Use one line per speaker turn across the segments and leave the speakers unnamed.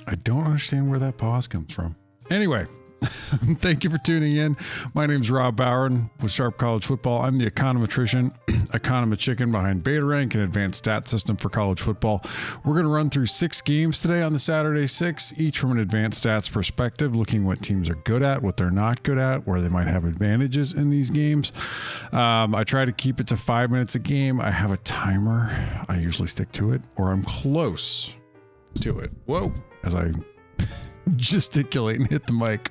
I don't understand where that pause comes from. Anyway, thank you for tuning in. My name is Rob Bowen with Sharp College Football. I'm the econometrician, economechicken behind BetaRank, an advanced stat system for college football. We're going to run through 6 games today on the Saturday 6, each from an advanced stats perspective, looking what teams are good at, what they're not good at, where they might have advantages in these games. I try to keep it to 5 minutes a game. I have a timer. I usually stick to it, or I'm close to it. Whoa, as I gesticulate and hit the mic.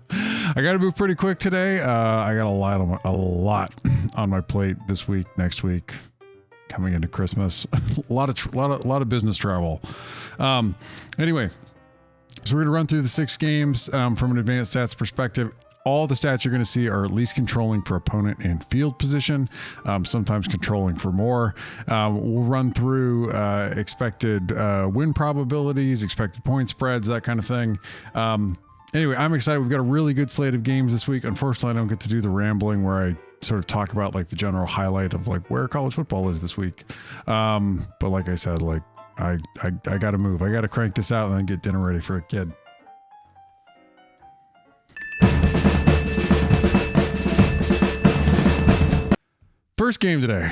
I got to move pretty quick today. I got a lot on my plate this week, next week, coming into Christmas. a lot of business travel. Anyway, so we're going to run through the 6 games from an advanced stats perspective. All the stats you're going to see are at least controlling for opponent and field position, sometimes controlling for more. We'll run through expected win probabilities, expected point spreads, that kind of thing. Anyway, I'm excited. We've got a really good slate of games this week. Unfortunately, I don't get to do the rambling where I sort of talk about like the general highlight of like where college football is this week. But like I said, like I got to move. I got to crank this out and then get dinner ready for a kid. First game today.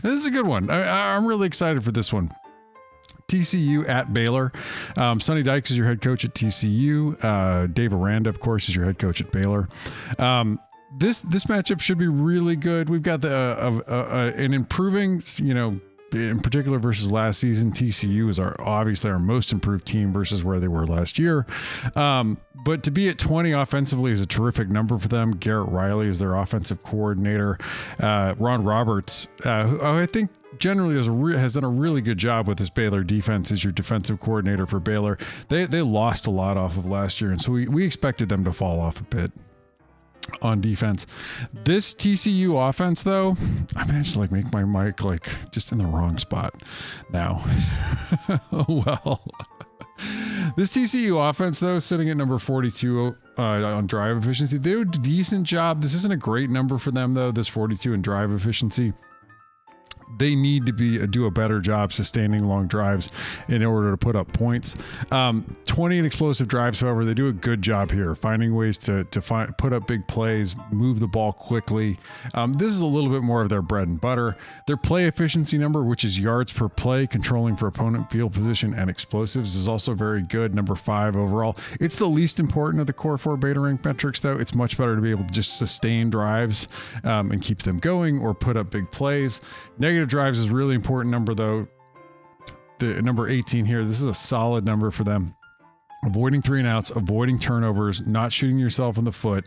This is a good one. I'm really excited for this one. TCU at Baylor. Sonny Dykes is your head coach at TCU. Dave Aranda, of course, is your head coach at Baylor. This matchup should be really good. We've got an improving, in particular versus last season. TCU is obviously our most improved team versus where they were last year. But to be at 20 offensively is a terrific number for them. Garrett Riley is their offensive coordinator. Ron Roberts, who I think generally has done a really good job with this Baylor defense, as your defensive coordinator for Baylor. They lost a lot off of last year, and so we expected them to fall off a bit on defense. This TCU offense, though, I managed to make my mic just in the wrong spot now. Well, this TCU offense, though, sitting at number 42 on drive efficiency, they do a decent job. This isn't a great number for them, though, this 42 in drive efficiency. They need to do a better job sustaining long drives in order to put up points. 20 in explosive drives, however, they do a good job here, finding ways to put up big plays, move the ball quickly. This is a little bit more of their bread and butter. Their play efficiency number, which is yards per play, controlling for opponent field position, and explosives, is also very good, number 5 overall. It's the least important of the core 4 BetaRank metrics, though. It's much better to be able to just sustain drives and keep them going or put up big plays. Negative drives is really important number, though. The number 18 here, this is a solid number for them. Avoiding 3 and outs, avoiding turnovers, not shooting yourself in the foot.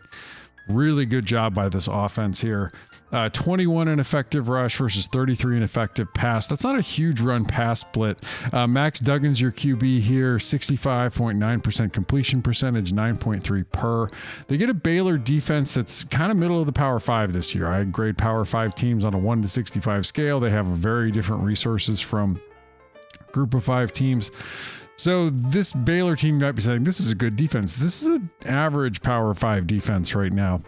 Really good job by this offense here. 21 in effective rush versus 33 in effective pass. That's not a huge run pass split. Max Duggan's your QB here, 65.9% completion percentage, 9.3 per. They get a Baylor defense that's kind of middle of the Power 5 this year. I grade Power 5 teams on a 1 to 65 scale. They have very different resources from Group of 5 teams. So this Baylor team might be saying, this is a good defense. This is an average Power 5 defense right now.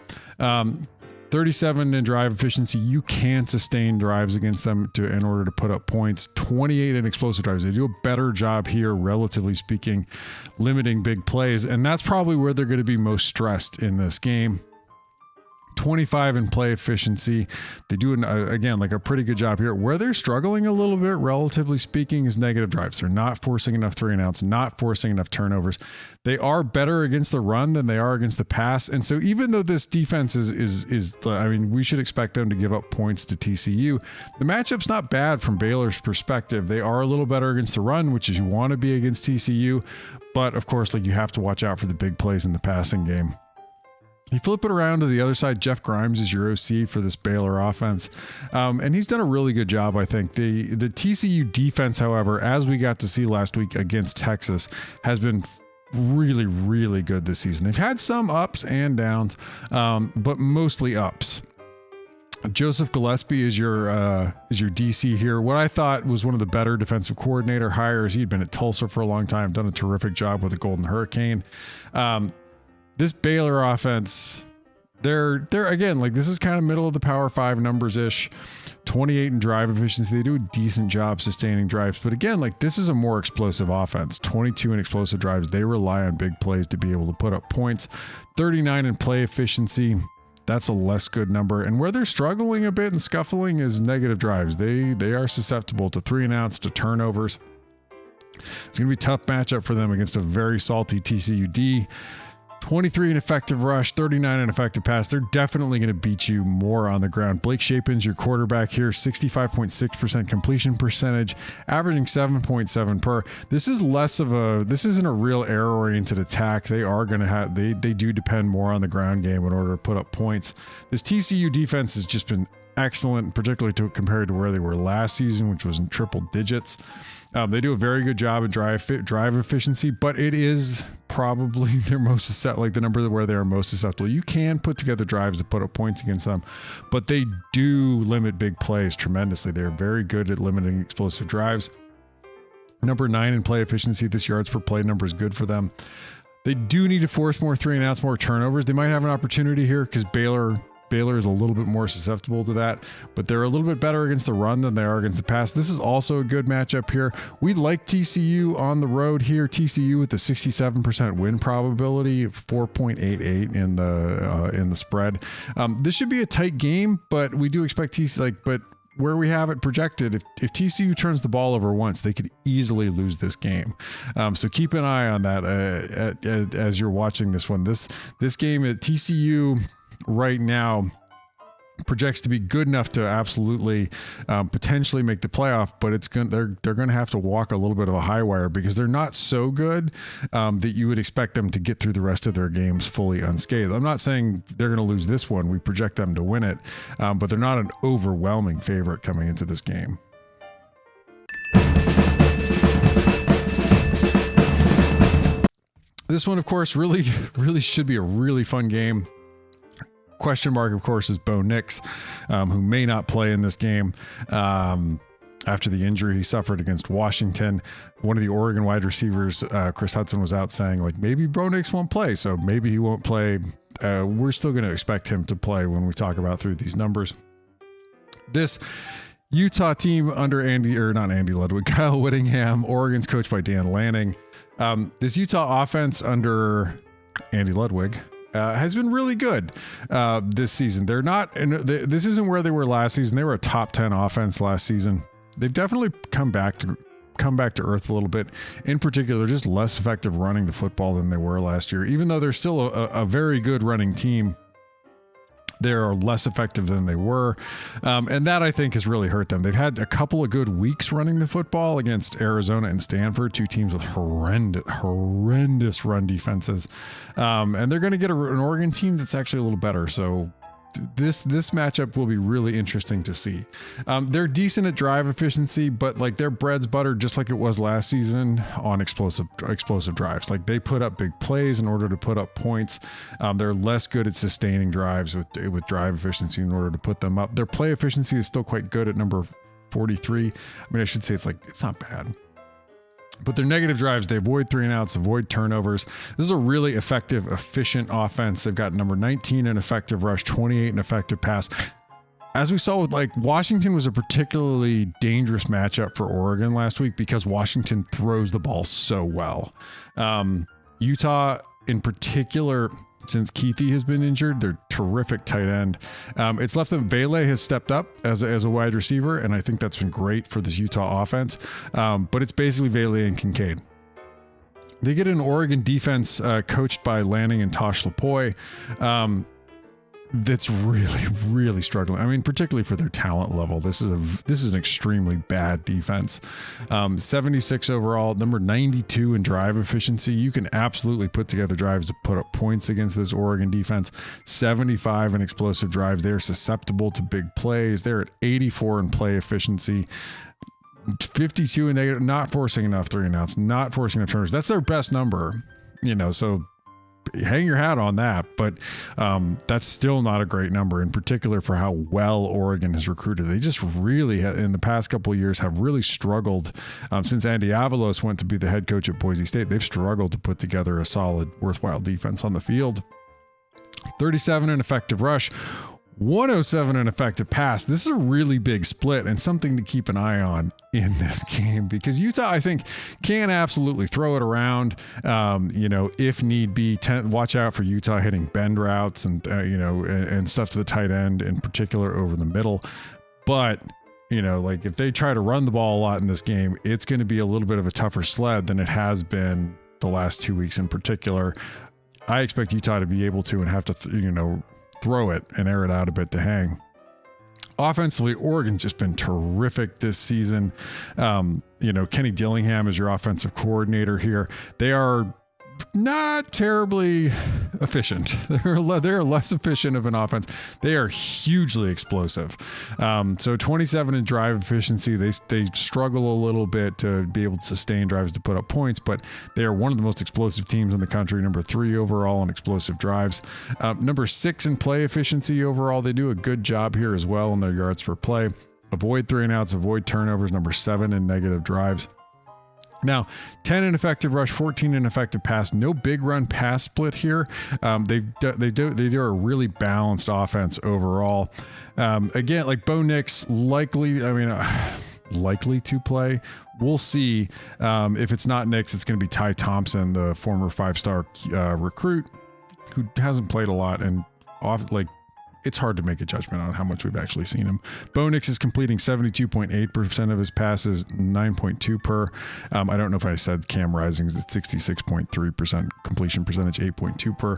37 in drive efficiency. You can sustain drives against them in order to put up points. 28 in explosive drives. They do a better job here, relatively speaking, limiting big plays. And that's probably where they're going to be most stressed in this game. 25 in play efficiency. They do, again, a pretty good job here. Where they're struggling a little bit, relatively speaking, is negative drives. They're not forcing enough 3 and outs, not forcing enough turnovers. They are better against the run than they are against the pass. And so even though this defense is we should expect them to give up points to TCU. The matchup's not bad from Baylor's perspective. They are a little better against the run, which is you want to be against TCU. But of course, you have to watch out for the big plays in the passing game. You flip it around to the other side. Jeff Grimes is your OC for this Baylor offense. And he's done a really good job, I think. The TCU defense, however, as we got to see last week against Texas, has been really, really good this season. They've had some ups and downs, but mostly ups. Joseph Gillespie is your DC here. What I thought was one of the better defensive coordinator hires. He'd been at Tulsa for a long time, done a terrific job with the Golden Hurricane. This Baylor offense, they're again, this is kind of middle of the Power 5 numbers ish. 28 in drive efficiency. They do a decent job sustaining drives. But again, like this is a more explosive offense. 22 in explosive drives. They rely on big plays to be able to put up points. 39 in play efficiency. That's a less good number. And where they're struggling a bit and scuffling is negative drives. They are susceptible to 3 and outs, to turnovers. It's going to be a tough matchup for them against a very salty TCU D. 23 in effective rush, 39 in effective pass. They're definitely going to beat you more on the ground. Blake Shapen's your quarterback here, 65.6% completion percentage, averaging 7.7 per. This isn't a real air-oriented attack. They are going to have, they do depend more on the ground game in order to put up points. This TCU defense has just been excellent, particularly compared to where they were last season, which was in triple digits. They do a very good job at drive efficiency, but it is probably their most the number where they are most susceptible. You can put together drives to put up points against them, but they do limit big plays tremendously. They're very good at limiting explosive drives. Number 9 in play efficiency. This yards per play number is good for them. They do need to force more 3 and outs, more turnovers. They might have an opportunity here because Baylor is a little bit more susceptible to that, but they're a little bit better against the run than they are against the pass. This is also a good matchup here. We like TCU on the road here. TCU with the 67% win probability, 4.88 in the spread. This should be a tight game, but we do expect but where we have it projected, if TCU turns the ball over once, they could easily lose this game. So keep an eye on that as you're watching this one. This game at TCU right now projects to be good enough to absolutely potentially make the playoff, but they're going to have to walk a little bit of a high wire because they're not so good that you would expect them to get through the rest of their games fully unscathed. I'm not saying they're going to lose this one. We project them to win it, but they're not an overwhelming favorite coming into this game. This one, of course, really should be a really fun game. Question mark, of course, is Bo Nix, who may not play in this game after the injury he suffered against Washington. One of the Oregon wide receivers, Chris Hudson, was out saying, like, maybe Bo Nix won't play, so maybe he won't play. We're still going to expect him to play when we talk about through these numbers. This Utah team under Kyle Whittingham, Oregon's coached by Dan Lanning. This Utah offense under Andy Ludwig has been really good this season. They're not, this isn't where they were last season. They were a top 10 offense last season. They've definitely come back to earth a little bit. In particular, just less effective running the football than they were last year. Even though they're still a very good running team, they are less effective than they were. And that, I think, has really hurt them. They've had a couple of good weeks running the football against Arizona and Stanford, 2 teams with horrendous run defenses. And they're going to get an Oregon team that's actually a little better. So this matchup will be really interesting to see. They're decent at drive efficiency, but like their bread's buttered just like it was last season on explosive drives. Like they put up big plays in order to put up points. They're less good at sustaining drives with drive efficiency in order to put them up. Their play efficiency is still quite good at number 43. I mean, I should say it's not bad. But their negative drives, they avoid 3 and outs, avoid turnovers. This is a really effective, efficient offense. They've got number 19 in effective rush, 28 in effective pass. As we saw with Washington was a particularly dangerous matchup for Oregon last week because Washington throws the ball so well. Utah in particular, since Keithy has been injured, they're terrific tight end. It's left them. Vele has stepped up as a wide receiver, and I think that's been great for this Utah offense. But it's basically Vele and Kincaid. They get an Oregon defense coached by Lanning and Tosh Lapoy. That's really, really struggling. I mean, particularly for their talent level, this is an extremely bad defense. 76 overall, number 92 in drive efficiency. You can absolutely put together drives to put up points against this Oregon defense. 75 in explosive drives. They're susceptible to big plays. They're at 84 in play efficiency. 52 in negative, not forcing enough 3 and outs, not forcing enough turnovers. That's their best number, so hang your hat on that, but that's still not a great number, in particular for how well Oregon has recruited. They just really, in the past couple of years, have really struggled since Andy Avalos went to be the head coach at Boise State. They've struggled to put together a solid, worthwhile defense on the field. 37 in effective rush. 107 in effective pass. This is a really big split and something to keep an eye on in this game, because Utah, I think, can absolutely throw it around. If need be, watch out for Utah hitting bend routes and, and stuff to the tight end in particular over the middle. But, if they try to run the ball a lot in this game, it's going to be a little bit of a tougher sled than it has been the last 2 weeks in particular. I expect Utah to be able to and have to, throw it and air it out a bit to hang. Offensively, Oregon's just been terrific this season. Kenny Dillingham is your offensive coordinator here. They are not terribly efficient. They're less efficient of an offense. They are hugely explosive. So 27 in drive efficiency. They struggle a little bit to be able to sustain drives to put up points, but they are one of the most explosive teams in the country. Number 3 overall in explosive drives. Number 6 in play efficiency overall. They do a good job here as well in their yards per play. Avoid 3 and outs, avoid turnovers. Number 7 in negative drives. Now, 10 in effective rush, 14 in effective pass. No big run pass split here. They do a really balanced offense overall. Again, like Bo Nix likely to play. We'll see. If it's not Nix, it's going to be Ty Thompson, the former 5-star recruit who hasn't played a lot, and it's hard to make a judgment on how much we've actually seen him. Bo Nix is completing 72.8% of his passes, 9.2 per. I don't know if I said Cam Rising's at 66.3% completion percentage, 8.2 per.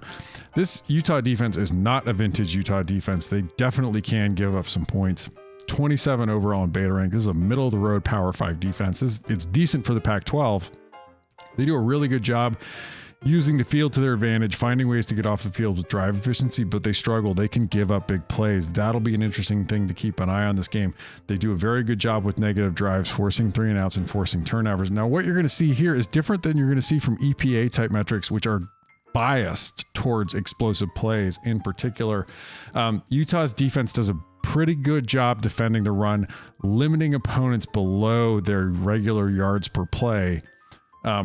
This Utah defense is not a vintage Utah defense. They definitely can give up some points. 27 overall in beta rank. This is a middle of the road Power 5 defense. It's decent for the Pac-12. They do a really good job using the field to their advantage, finding ways to get off the field with drive efficiency, but they struggle. They can give up big plays. That'll be an interesting thing to keep an eye on this game. They do a very good job with negative drives, forcing 3 and outs and forcing turnovers. Now, what you're going to see here is different than you're going to see from EPA type metrics, which are biased towards explosive plays in particular. Utah's defense does a pretty good job defending the run, limiting opponents below their regular yards per play.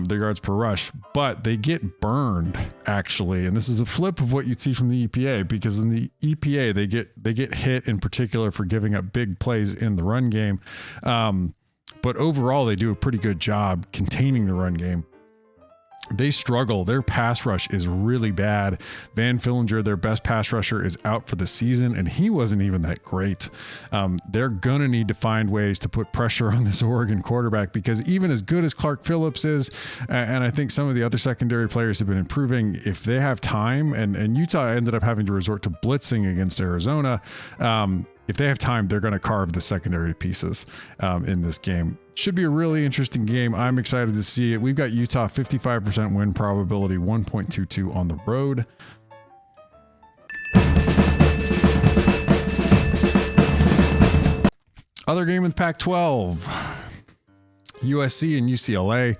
Their yards per rush, but they get burned actually. And this is a flip of what you'd see from the EPA, because in the EPA, they get hit in particular for giving up big plays in the run game. But overall, they do a pretty good job containing the run game. They struggle. Their pass rush is really bad. Van Fillinger, their best pass rusher, is out for the season, and he wasn't even that great. They're going to need to find ways to put pressure on this Oregon quarterback, because even as good as Clark Phillips is, and I think some of the other secondary players have been improving, if they have time, and Utah ended up having to resort to blitzing against Arizona, if they have time, they're going to carve the secondary pieces in this game. Should be a really interesting game. I'm excited to see it. We've got Utah 55% win probability, 1.22 on the road. Other game in the Pac-12. USC and UCLA.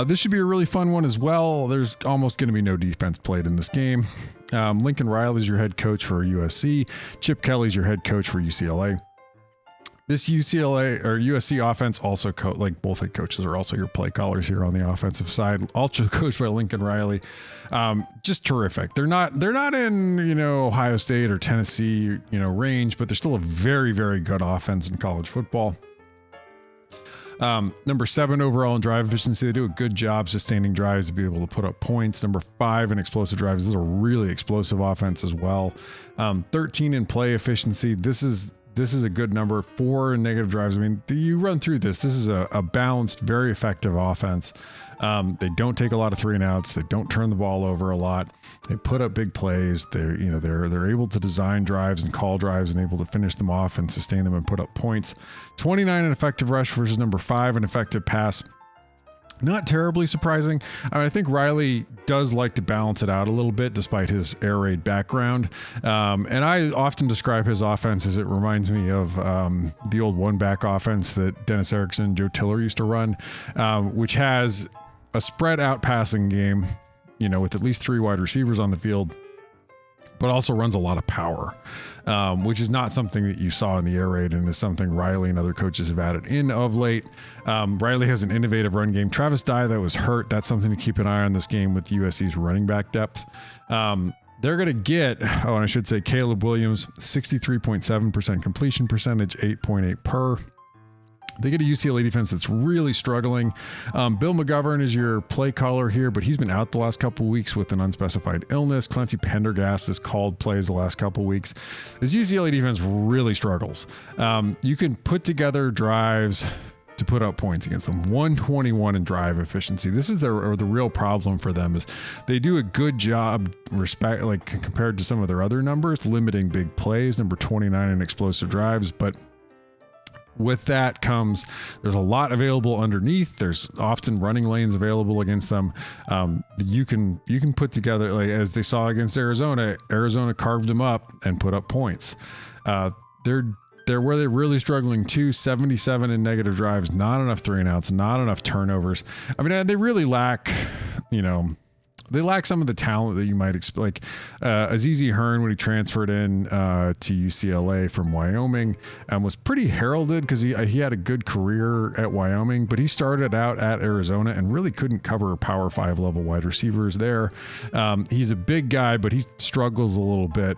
This should be a really fun one as well. There's almost going to be no defense played in this game. Lincoln Riley's your head coach for USC. Chip Kelly's your head coach for UCLA. This USC offense also both head coaches are also your play callers here on the offensive side. Also coached by Lincoln Riley. Just terrific. They're not in, Ohio State or Tennessee, range, but they're still a very, very good offense in college football. Number 7 overall in drive efficiency. They do a good job sustaining drives to be able to put up points. Number 5 in explosive drives. This is a really explosive offense as well. 13 in play efficiency. This is a good number. 4 in negative drives. I mean, you run through this. This is a balanced, very effective offense. They don't take a lot of 3 and outs. They don't turn the ball over a lot. They put up big plays. They're able to design drives and call drives and able to finish them off and sustain them and put up points. 29 in effective rush versus number 5 in effective pass. Not terribly surprising. I think Riley does like to balance it out a little bit despite his air raid background. And I often describe his offense as it reminds me of the old one-back offense that Dennis Erickson and Joe Tiller used to run, which has a spread out passing game, with at least 3 wide receivers on the field, but also runs a lot of power, which is not something that you saw in the air raid and is something Riley and other coaches have added in of late. Riley has an innovative run game. Travis Dye, that was hurt. That's something to keep an eye on this game with USC's running back depth. They're going to get, and I should say Caleb Williams, 63.7% completion percentage, 8.8 per. They get a UCLA defense that's really struggling. Bill McGovern is your play caller here, but he's been out the last couple of weeks with an unspecified illness. Clancy Pendergast has called plays the last couple of weeks. This UCLA defense really struggles. You can put together drives to put up points against them. 121 in drive efficiency. This is the real problem for them is they do a good job compared to some of their other numbers, limiting big plays, number 29 in explosive drives, but with that comes, there's a lot available underneath. There's often running lanes available against them. You can put together, like as they saw against Arizona carved them up and put up points. They're where they're really struggling too. 77 in negative drives, not enough 3 and outs, not enough turnovers. I mean, they really lack, they lack some of the talent that you might expect. Like Azizi Hearn, when he transferred in to UCLA from Wyoming, was pretty heralded because he had a good career at Wyoming, but he started out at Arizona and really couldn't cover Power 5 level wide receivers there. He's a big guy, but he struggles a little bit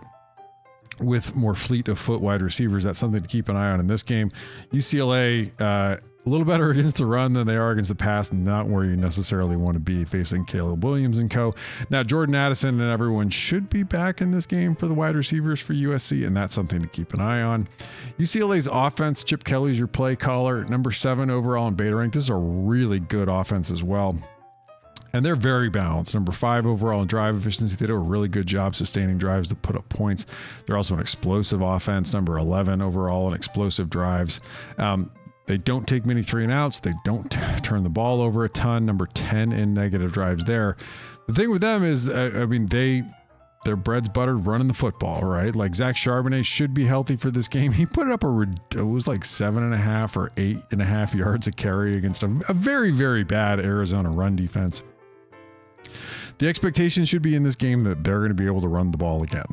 with more fleet of foot wide receivers. That's something to keep an eye on in this game. UCLA, a little better against the run than they are against the pass, not where you necessarily want to be facing Caleb Williams and co. Now, Jordan Addison and everyone should be back in this game for the wide receivers for USC, and that's something to keep an eye on. UCLA's offense, Chip Kelly's your play caller, number 7 overall in beta rank. This is a really good offense as well. And they're very balanced. Number 5 overall in drive efficiency. They do a really good job sustaining drives to put up points. They're also an explosive offense. Number 11 overall in explosive drives. They don't take many 3 and outs. They don't turn the ball over a ton. Number 10 in negative drives there. The thing with them is, their bread's buttered running the football, right? Like Zach Charbonnet should be healthy for this game. He put up it was like 7.5 or 8.5 yards a carry against a very, very bad Arizona run defense. The expectation should be in this game that they're going to be able to run the ball again.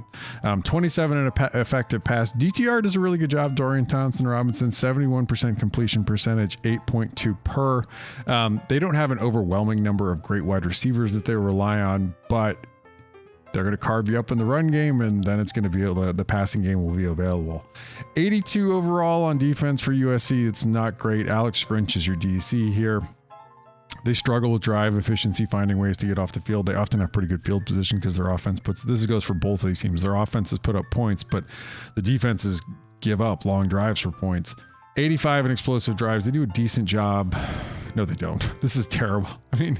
27 in effective pass. DTR does a really good job. Dorian Thompson-Robinson, 71% completion percentage, 8.2 per. They don't have an overwhelming number of great wide receivers that they rely on, but they're going to carve you up in the run game, and then it's going to be the passing game will be available. 82 overall on defense for USC. It's not great. Alex Grinch is your DC here. They struggle with drive efficiency, finding ways to get off the field. They often have pretty good field position because their offense this goes for both of these teams. Their offenses put up points, but the defenses give up long drives for points. 85 in explosive drives. They do a decent job. No, they don't. This is terrible. I mean,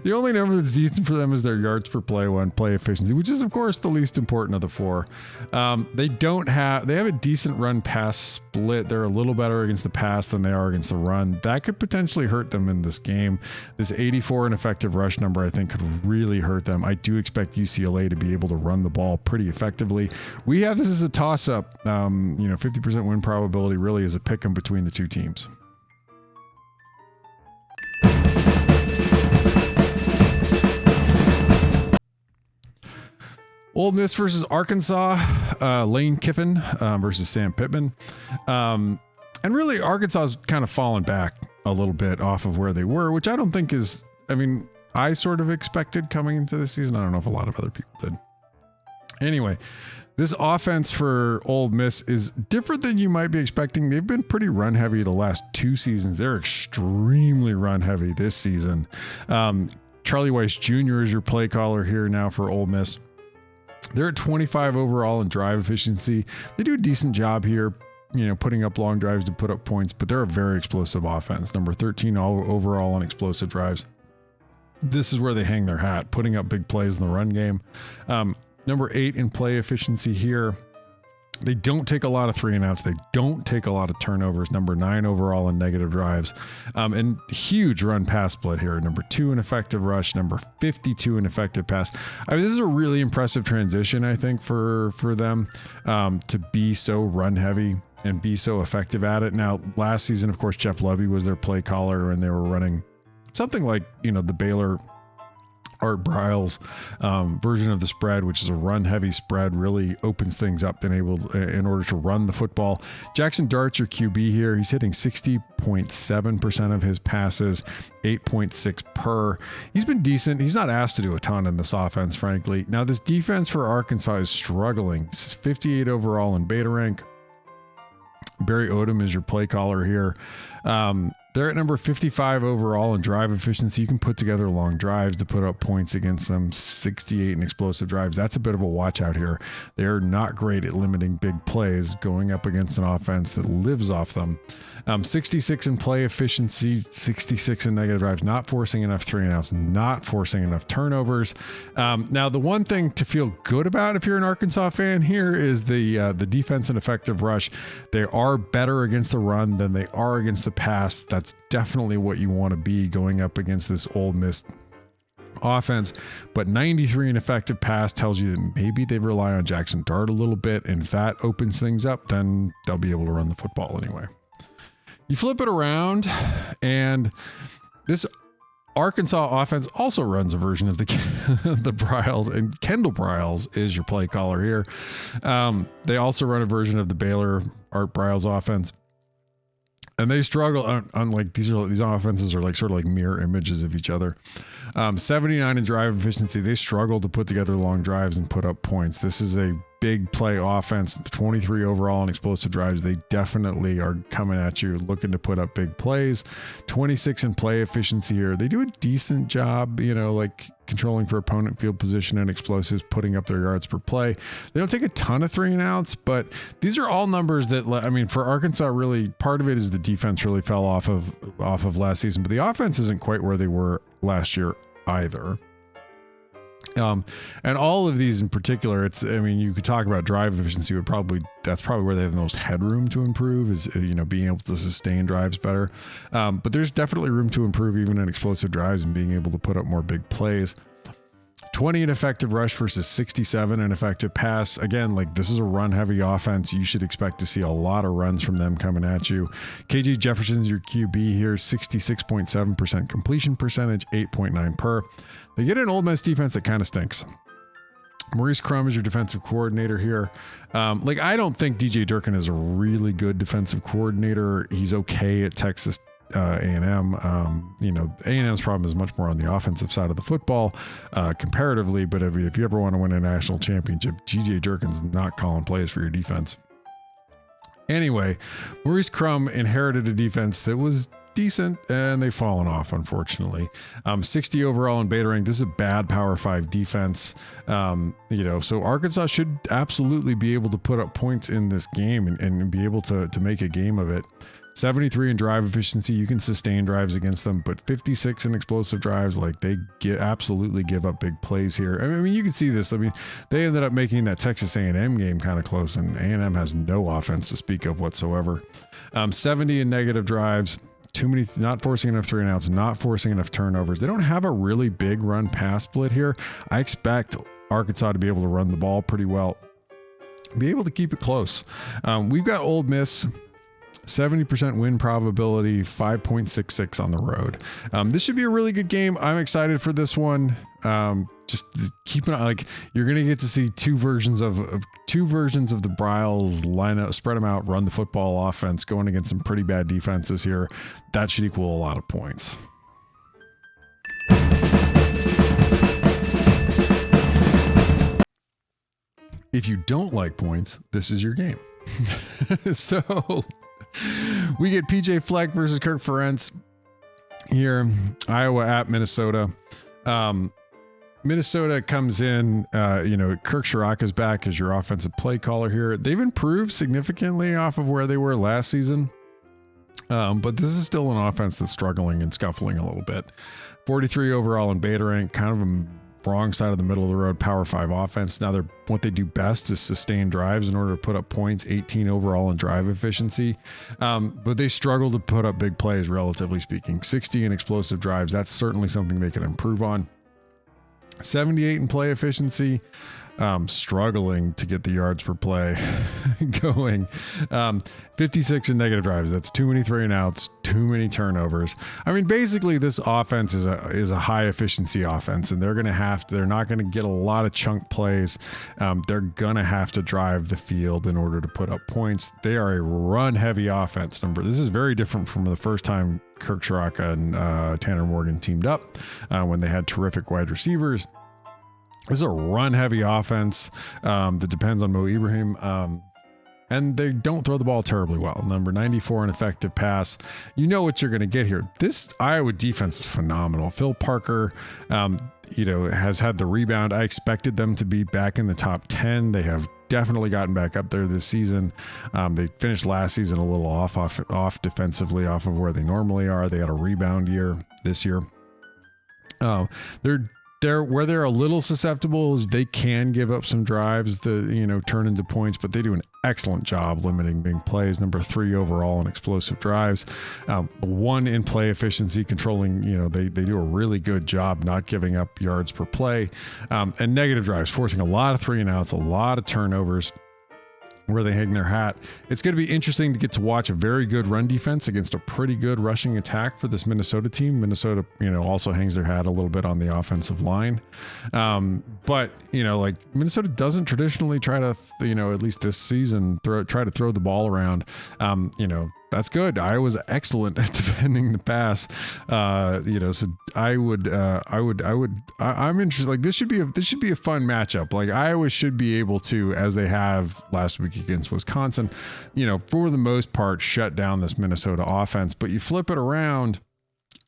the only number that's decent for them is their yards per play play efficiency, which is of course the least important of the 4. They have a decent run pass split. They're a little better against the pass than they are against the run. That could potentially hurt them in this game. This 84 in effective rush number, I think, could really hurt them. I do expect UCLA to be able to run the ball pretty effectively. We have this as a toss up. 50% win probability really is a pick 'em between the two teams. Ole Miss versus Arkansas, Lane Kiffin versus Sam Pittman. And really, Arkansas has kind of fallen back a little bit off of where they were, which I don't think is, I sort of expected coming into the season. I don't know if a lot of other people did. Anyway, this offense for Ole Miss is different than you might be expecting. They've been pretty run heavy the last 2 seasons. They're extremely run heavy this season. Charlie Weiss Jr. is your play caller here now for Ole Miss. They're at 25 overall in drive efficiency. They do a decent job here, putting up long drives to put up points, but they're a very explosive offense. Number 13 overall in explosive drives. This is where they hang their hat, putting up big plays in the run game. Number 8 in play efficiency here. They don't take a lot of 3 and outs. They don't take a lot of turnovers. Number 9 overall in negative drives. And huge run pass split here. Number 2 in effective rush. Number 52 in effective pass. This is a really impressive transition, I think, for them to be so run heavy and be so effective at it. Now, last season, of course, Jeff Lovey was their play caller, and they were running something like, the Baylor Art Briles version of the spread, which is a run heavy spread, really opens things up in order to run the football. Jackson Dart's your QB here. He's hitting 60.7% of his passes, 8.6 per. He's been decent. He's not asked to do a ton in this offense, frankly. Now, this defense for Arkansas is struggling. It's 58 overall in beta rank. Barry Odom is your play caller here. They're at number 55 overall in drive efficiency. You can put together long drives to put up points against them. 68 in explosive drives. That's a bit of a watch out here. They're not great at limiting big plays going up against an offense that lives off them. 66 in play efficiency, 66 in negative drives, not forcing enough 3-and-outs, not forcing enough turnovers. Now, the one thing to feel good about if you're an Arkansas fan here is the defense and effective rush. They are better against the run than they are against the pass. That's definitely what you want to be going up against this Ole Miss offense. But 93 in effective pass tells you that maybe they rely on Jackson Dart a little bit. And if that opens things up, then they'll be able to run the football anyway. You flip it around, and this Arkansas offense also runs a version of the Briles, and Kendall Briles is your play caller here. They also run a version of the Baylor Art Briles offense. And they struggle on like these offenses are like sort of like mirror images of each other. 79 in drive efficiency. They struggle to put together long drives and put up points. This is a big play offense. 23 overall in explosive drives. They definitely are coming at you looking to put up big plays. 26 in play efficiency here. They do a decent job, like controlling for opponent field position and explosives, putting up their yards per play. They don't take a ton of 3-and-outs, but these are all numbers that, for Arkansas, really part of it is the defense really fell off of last season, but the offense isn't quite where they were last year either. And all of these in particular, you could talk about drive efficiency that's probably where they have the most headroom to improve is, being able to sustain drives better. But there's definitely room to improve even in explosive drives and being able to put up more big plays. 20 in effective rush versus 67 in effective pass. Again, this is a run heavy offense. You should expect to see a lot of runs from them coming at you. KJ Jefferson's your QB here, 66.7% completion percentage, 8.9 per. They get an Ole Miss defense that kind of stinks. Maurice Crum is your defensive coordinator here. I don't think DJ Durkin is a really good defensive coordinator. He's okay at Texas A&M. A&M's problem is much more on the offensive side of the football comparatively, but if you ever want to win a national championship, DJ Durkin's not calling plays for your defense. Anyway, Maurice Crum inherited a defense that was decent, and they've fallen off, unfortunately. 60 overall in beta rank. This is a bad Power 5 defense. So Arkansas should absolutely be able to put up points in this game and be able to make a game of it. 73 in drive efficiency. You can sustain drives against them, but 56 in explosive drives. They absolutely give up big plays here. You can see this. They ended up making that Texas A&M game kind of close, and A&M has no offense to speak of whatsoever. 70 in negative drives. Too many, not forcing enough 3-and-outs, not forcing enough turnovers. They don't have a really big run pass split here. I expect Arkansas to be able to run the ball pretty well, be able to keep it close. We've got Ole Miss, 70% win probability, 5.66 on the road. This should be a really good game. I'm excited for this one. Just keep an eye, you're going to get to see two versions of the Briles lineup, spread them out, run the football offense, going against some pretty bad defenses here. That should equal a lot of points. If you don't like points, this is your game. So we get PJ Fleck versus Kirk Ferentz here. Iowa at Minnesota. Minnesota comes in, Kirk Sherrack is back as your offensive play caller here. They've improved significantly off of where they were last season. But this is still an offense that's struggling and scuffling a little bit. 43 overall in beta rank, kind of a wrong side of the middle of the road Power 5 offense. Now what they do best is sustain drives in order to put up points, 18 overall in drive efficiency. But they struggle to put up big plays, relatively speaking. 60 in explosive drives. That's certainly something they can improve on. 78 in play efficiency. struggling to get the yards per play going. 56 in negative drives. That's too many 3-and-outs, too many turnovers. I mean, basically this offense is a high efficiency offense, and they're not going to get a lot of chunk plays. They're going to have to drive the field in order to put up points. They are a run heavy offense. This is very different from the first time Kirk Chiraka and Tanner Morgan teamed up when they had terrific wide receivers. This is a run heavy offense that depends on Mo Ibrahim. And they don't throw the ball terribly well. Number 94 in effective pass. You know what you're going to get here. This Iowa defense is phenomenal. Phil Parker, has had the rebound. I expected them to be back in the top 10. They have definitely gotten back up there this season. They finished last season a little off defensively, off of where they normally are. They had a rebound year this year. They're where they're a little susceptible is they can give up some drives that, turn into points, but they do an excellent job limiting big plays. Number 3 overall in explosive drives, 1 in play efficiency, controlling, they do a really good job not giving up yards per play, and negative drives, forcing a lot of 3-and-outs, a lot of turnovers where they hang their hat. It's going to be interesting to get to watch a very good run defense against a pretty good rushing attack for this Minnesota team. Minnesota, also hangs their hat a little bit on the offensive line. But Minnesota doesn't traditionally try to, at least this season, try to throw the ball around. That's good. Iowa's excellent at defending the pass. So I'm interested. Like this should be a fun matchup. Like Iowa should be able to, as they have last week against Wisconsin, for the most part, shut down this Minnesota offense. But you flip it around,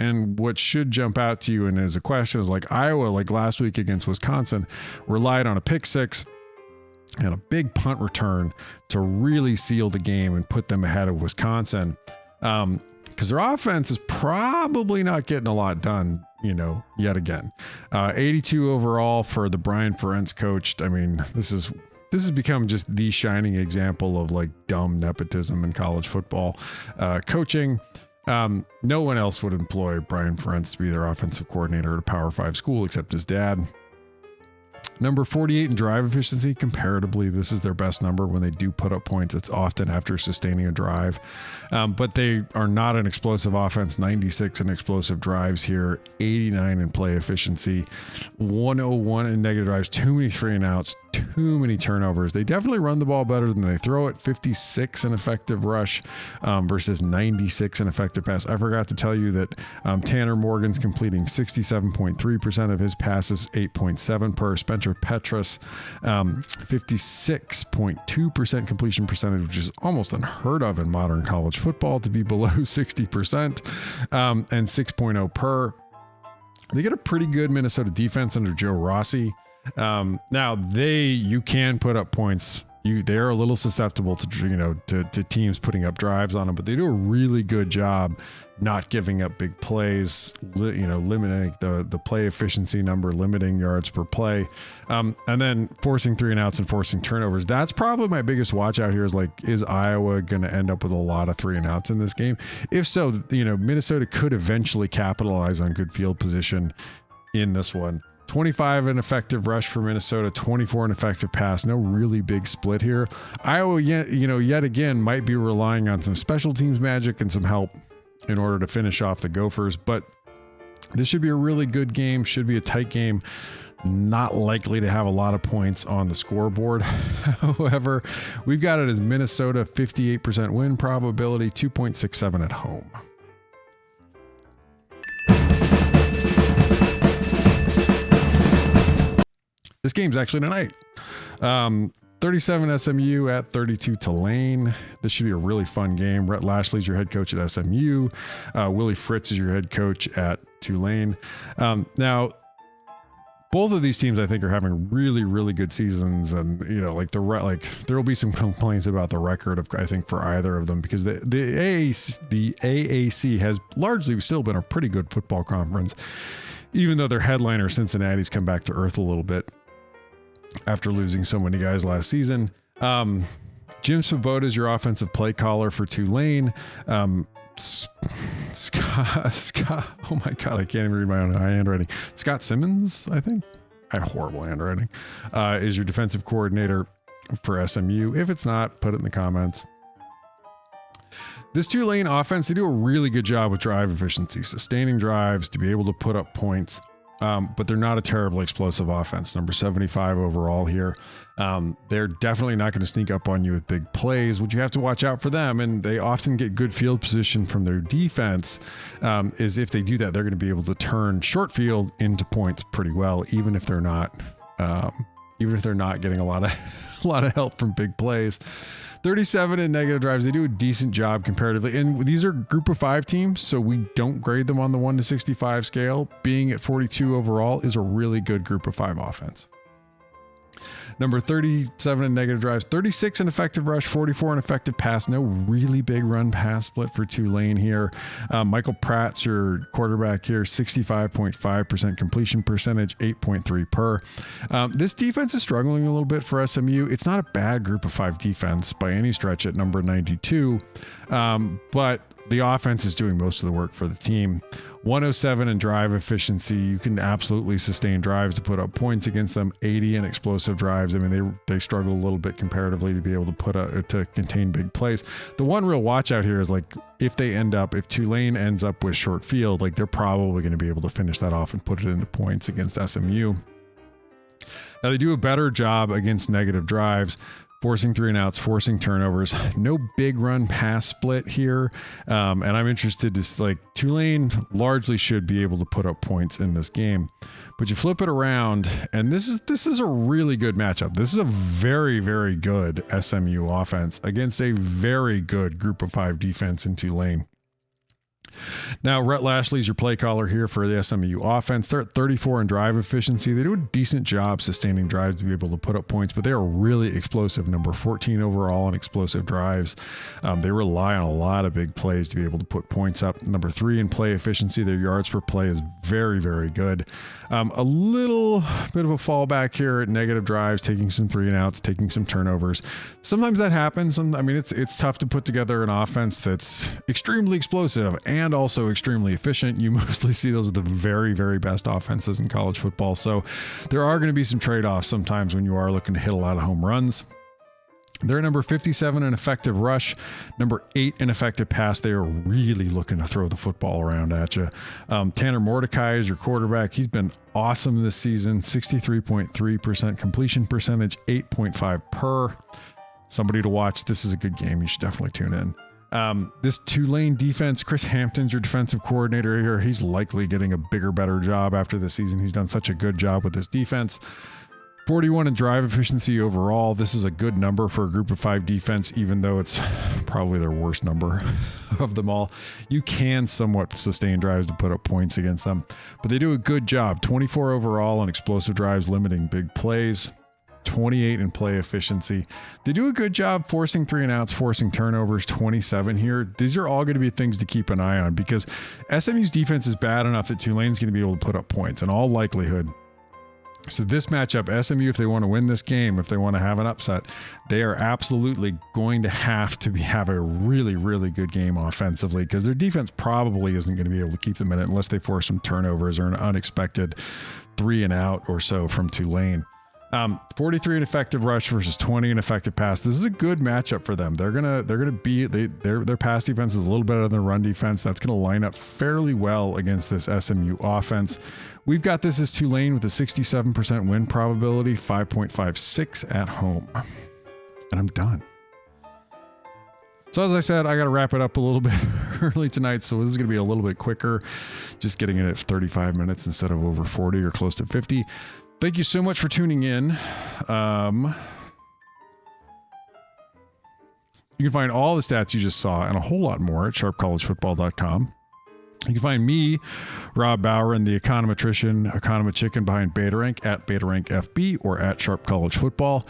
and what should jump out to you and as a question is like Iowa, like last week against Wisconsin, relied on a pick six and a big punt return to really seal the game and put them ahead of Wisconsin. Because their offense is probably not getting a lot done, yet again. 82 overall for the Brian Ferentz coached. I mean, this has become just the shining example of like dumb nepotism in college football coaching. No one else would employ Brian Ferentz to be their offensive coordinator at a Power 5 school except his dad. Number 48 in drive efficiency. Comparatively, this is their best number. When they do put up points, it's often after sustaining a drive. But they are not an explosive offense. 96 in explosive drives here. 89 in play efficiency. 101 in negative drives. Too many 3-and-outs. Too many turnovers. They definitely run the ball better than they throw it. 56 in effective rush versus 96 in effective pass. I forgot to tell you that Tanner Morgan's completing 67.3% of his passes, 8.7 per. Spencer Petras, 56.2% completion percentage, which is almost unheard of in modern college football to be below 60%, and 6.0 per. They get a pretty good Minnesota defense under Joe Rossi. Now you can put up points. They're a little susceptible to teams putting up drives on them, but they do a really good job not giving up big plays, limiting the play efficiency number, limiting yards per play, and then forcing 3-and-outs and forcing turnovers. That's probably my biggest watch out here is Iowa going to end up with a lot of 3-and-outs in this game? If so, Minnesota could eventually capitalize on good field position in this one. 25 in effective rush for Minnesota, 24 in effective pass. No really big split here. Iowa, yet again, might be relying on some special teams magic and some help in order to finish off the Gophers. But this should be a really good game. Should be a tight game. Not likely to have a lot of points on the scoreboard. However, we've got it as Minnesota 58% win probability, 2.67 at home. This game's actually tonight. 37 SMU at 32 Tulane. This should be a really fun game. Rhett Lashley's your head coach at SMU. Willie Fritz is your head coach at Tulane. Now, both of these teams, I think, are having really, really good seasons, and there will be some complaints about the record of, I think, for either of them, because the AAC has largely still been a pretty good football conference, even though their headliner Cincinnati's come back to earth a little bit after losing so many guys last season. Jim Svoboda is your offensive play caller for Tulane. Scott, oh my God, I can't even read my own handwriting. Scott Simmons, I think. I have horrible handwriting, is your defensive coordinator for SMU. If it's not, put it in the comments. This Tulane offense, they do a really good job with drive efficiency, sustaining drives to be able to put up points. But they're not a terribly explosive offense. Number 75 overall here. They're definitely not going to sneak up on you with big plays. What you have to watch out for them, and they often get good field position from their defense, is if they do that, they're going to be able to turn short field into points pretty well, even if they're not getting a lot of help from big plays. 37 in negative drives. They do a decent job comparatively. And these are group of 5 teams, so we don't grade them on the 1 to 65 scale. Being at 42 overall is a really good group of 5 offense. Number 37 in negative drives, 36 in effective rush, 44 in effective pass. No really big run pass split for Tulane here. Michael Pratt's your quarterback here, 65.5% completion percentage, 8.3 per. This defense is struggling a little bit for SMU. It's not a bad group of 5 defense by any stretch at number 92, but the offense is doing most of the work for the team. 107 in drive efficiency. You can absolutely sustain drives to put up points against them. 80 in explosive drives. I mean, they struggle a little bit comparatively to be able to contain big plays. The one real watch out here is like if Tulane ends up with short field, like they're probably going to be able to finish that off and put it into points against SMU. Now they do a better job against negative drives, forcing 3 and outs, forcing turnovers. No big run pass split here. And I'm interested to like Tulane largely should be able to put up points in this game, but you flip it around and this is a really good matchup. This is a very, very good SMU offense against a very good group of 5 defense in Tulane. Now, Rhett Lashley's your play caller here for the SMU offense. They're at 34 in drive efficiency. They do a decent job sustaining drives to be able to put up points, but they are really explosive. Number 14 overall in explosive drives. They rely on a lot of big plays to be able to put points up. Number 3 in play efficiency. Their yards per play is very, very good. A little bit of a fallback here at negative drives, taking some 3 and outs, taking some turnovers. Sometimes that happens. It's tough to put together an offense that's extremely explosive and also extremely efficient. You mostly see those are the very, very best offenses in college football. So there are going to be some trade-offs sometimes when you are looking to hit a lot of home runs. They're number 57 in effective rush, number 8 in effective pass. They are really looking to throw the football around at you. Tanner Mordecai is your quarterback. He's been awesome this season. 63.3% completion percentage, 8.5 per. Somebody to watch. This is a good game. You should definitely tune in. This Tulane defense, Chris Hampton's your defensive coordinator here. He's likely getting a bigger, better job after this season. He's done such a good job with this defense. 41 in drive efficiency overall. This is a good number for a group of 5 defense, even though it's probably their worst number of them all. You can somewhat sustain drives to put up points against them, but they do a good job. 24 overall on explosive drives, limiting big plays. 28 in play efficiency. They do a good job forcing 3 and outs, forcing turnovers. 27 here. These are all going to be things to keep an eye on because SMU's defense is bad enough that Tulane's going to be able to put up points in all likelihood. So this matchup, SMU, if they want to win this game, if they want to have an upset, they are absolutely going to have a really, really good game offensively because their defense probably isn't going to be able to keep them in it unless they force some turnovers or an unexpected 3 and out or so from Tulane. 43 in effective rush versus 20 in effective pass. This is a good matchup for them. They're gonna be their pass defense is a little better than their run defense. That's gonna line up fairly well against this SMU offense. We've got this as Tulane with a 67% win probability, 5.56 at home, and I'm done. So as I said, I got to wrap it up a little bit early tonight. So this is going to be a little bit quicker, just getting it at 35 minutes instead of over 40 or close to 50. Thank you so much for tuning in. You can find all the stats you just saw and a whole lot more at sharpcollegefootball.com. You can find me, Rob Bauer, and the econometrician Chicken behind BetaRank at BetaRankFB or at Sharp College Football.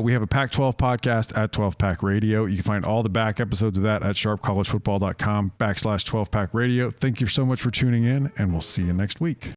We have a Pac-12 podcast at 12Pack Radio. You can find all the back episodes of that at sharpcollegefootball.com/12Pack Radio. Thank you so much for tuning in, and we'll see you next week.